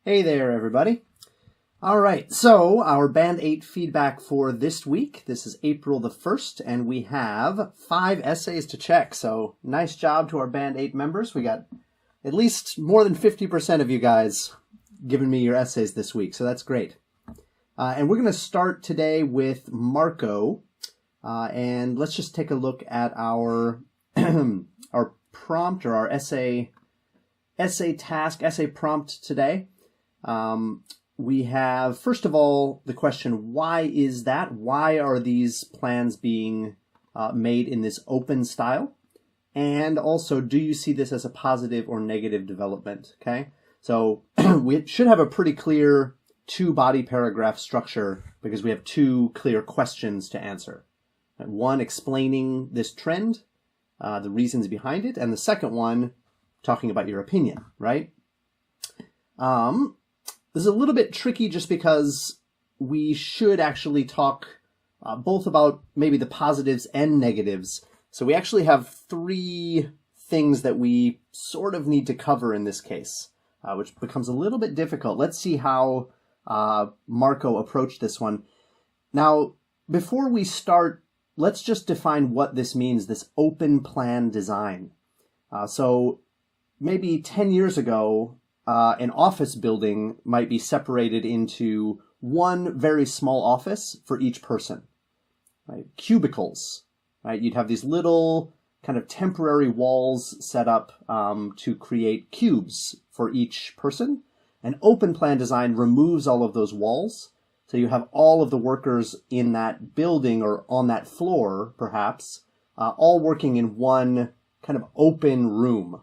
Hey there, everybody. All right, so our Band 8 feedback for this week. This is April the 1st, and we have 5 essays to check. So nice job to our Band 8 members. We got at least more than 50% of you guys giving me your essays this week, so that's great. And we're going to start today with Marco, and let's just take a look at our our prompt or our essay prompt today. We have, first of all, the question, why is that? Why are these plans being made in this open style? And also, do you see this as a positive or negative development? Okay, so we should have a pretty clear 2-body paragraph structure because we have 2 clear questions to answer. One explaining this trend, the reasons behind it, and the second one talking about your opinion, right? This is a little bit tricky just because we should actually talk both about maybe the positives and negatives. So we actually have 3 things that we sort of need to cover in this case, which becomes a little bit difficult. Let's see how Marco approached this one. Now, before we start, let's just define what this means, this open plan design. So maybe 10 years ago, an office building might be separated into one very small office for each person, right? Cubicles, right? You'd have these little kind of temporary walls set up to create cubes for each person. An open plan design removes all of those walls, so you have all of the workers in that building or on that floor, perhaps, all working in one kind of open room.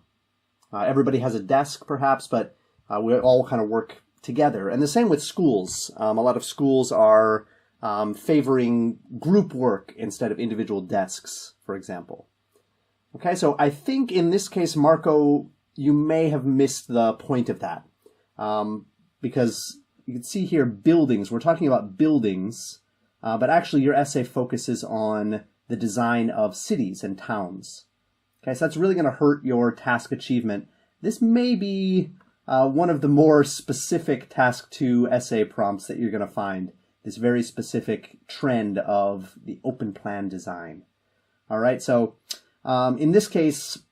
Everybody has a desk, perhaps, but we all kind of work together. And the same with schools. A lot of schools are favoring group work instead of individual desks, for example. Okay, so I think in this case, Marco, you may have missed the point of that. Because you can see here buildings. We're talking about buildings, but actually your essay focuses on the design of cities and towns. Okay, so that's really going to hurt your task achievement. This may be one of the more specific task 2 essay prompts that you're going to find, this very specific trend of the open plan design. All right, so in this case,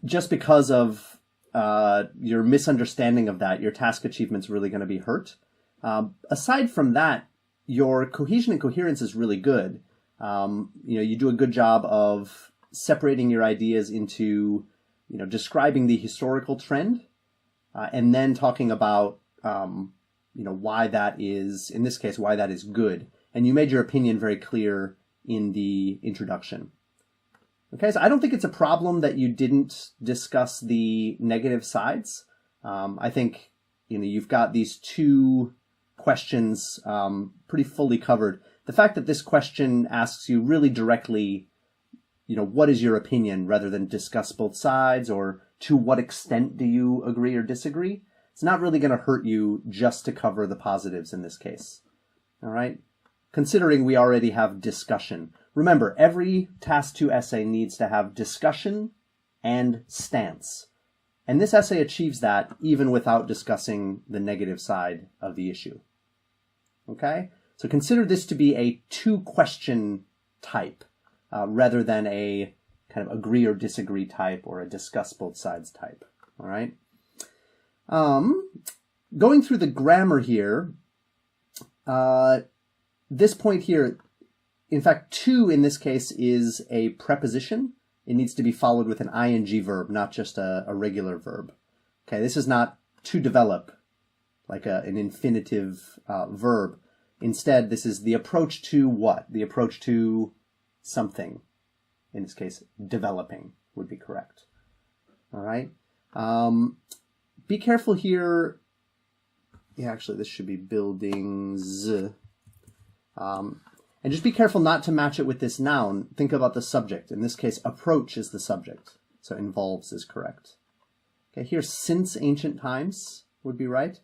just because of your misunderstanding of that, your task achievement's really going to be hurt. Aside from that, your cohesion and coherence is really good. You do a good job of separating your ideas into, describing the historical trend, and then talking about, why that is, in this case, why that is good. And you made your opinion very clear in the introduction. Okay, so I don't think it's a problem that you didn't discuss the negative sides. I think, you've got these 2 questions pretty fully covered. The fact that this question asks you really directly, what is your opinion, rather than discuss both sides or to what extent do you agree or disagree, it's not really going to hurt you just to cover the positives in this case. All right? Considering we already have discussion. Remember, every task 2 essay needs to have discussion and stance. And this essay achieves that even without discussing the negative side of the issue. Okay? So consider this to be a 2-question type, rather than a kind of agree or disagree type or a discuss both sides type. All right? Going through the grammar here, this point here, in fact, to in this case is a preposition. It needs to be followed with an ing verb, not just a regular verb. Okay, this is not to develop, like an infinitive verb. Instead, this is the approach to what? The approach to something. In this case, developing would be correct. All right. Be careful here. Yeah, actually, this should be buildings. And just be careful not to match it with this noun. Think about the subject. In this case, approach is the subject. So involves is correct. Okay, here, since ancient times would be right.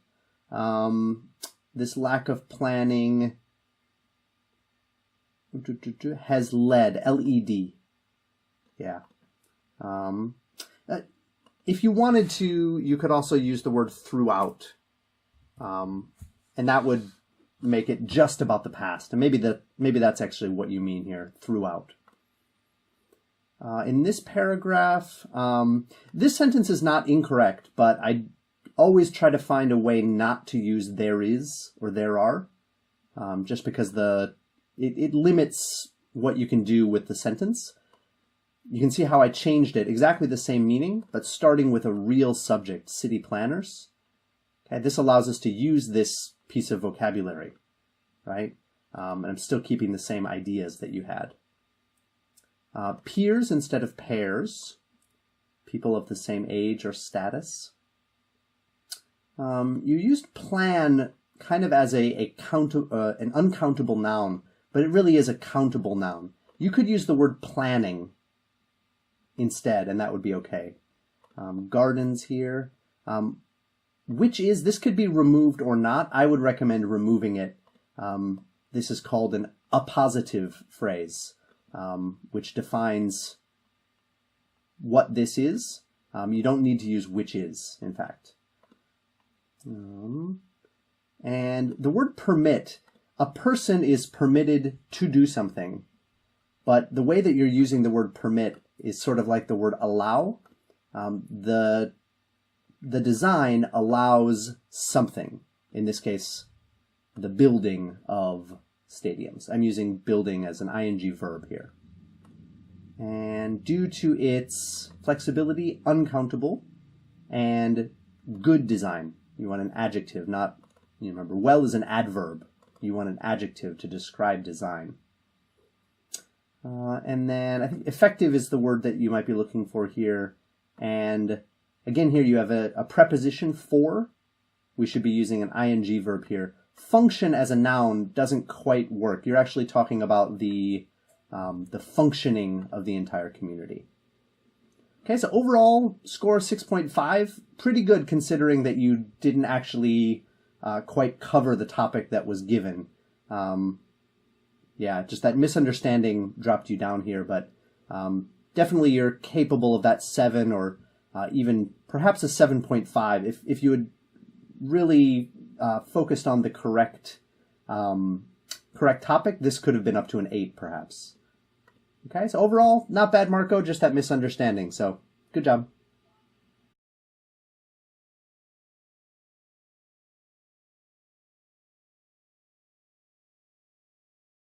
This lack of planning has led, L-E-D. Yeah. If you wanted to, you could also use the word throughout And that would make it just about the past. And maybe that's actually what you mean here, throughout. In this paragraph, this sentence is not incorrect, but I always try to find a way not to use there is or there are, just because it limits what you can do with the sentence. You can see how I changed it, exactly the same meaning, but starting with a real subject, city planners. Okay, this allows us to use this piece of vocabulary, right? And I'm still keeping the same ideas that you had. Peers instead of pairs, people of the same age or status. You used plan kind of as an uncountable noun, but it really is a countable noun. You could use the word planning instead, and that would be okay. Gardens here. This could be removed or not. I would recommend removing it. This is called an appositive phrase, which defines what this is. You don't need to use which is, in fact. And the word permit, a person is permitted to do something, but the way that you're using the word permit is sort of like the word allow. The design allows something, in this case, the building of stadiums. I'm using building as an ing verb here. And due to its flexibility, uncountable, and good design. You want an adjective, not, you remember, well is an adverb. You want an adjective to describe design. And then I think effective is the word that you might be looking for here. And again, here you have a preposition for. We should be using an ing verb here. Function as a noun doesn't quite work. You're actually talking about the functioning of the entire community. Okay, so overall score 6.5, pretty good considering that you didn't actually quite cover the topic that was given. Yeah, just that misunderstanding dropped you down here, but definitely you're capable of that 7 or even perhaps a 7.5 if you had really focused on the correct topic. This could have been up to an 8 perhaps. Okay, so overall, not bad, Marco, just that misunderstanding. So, good job.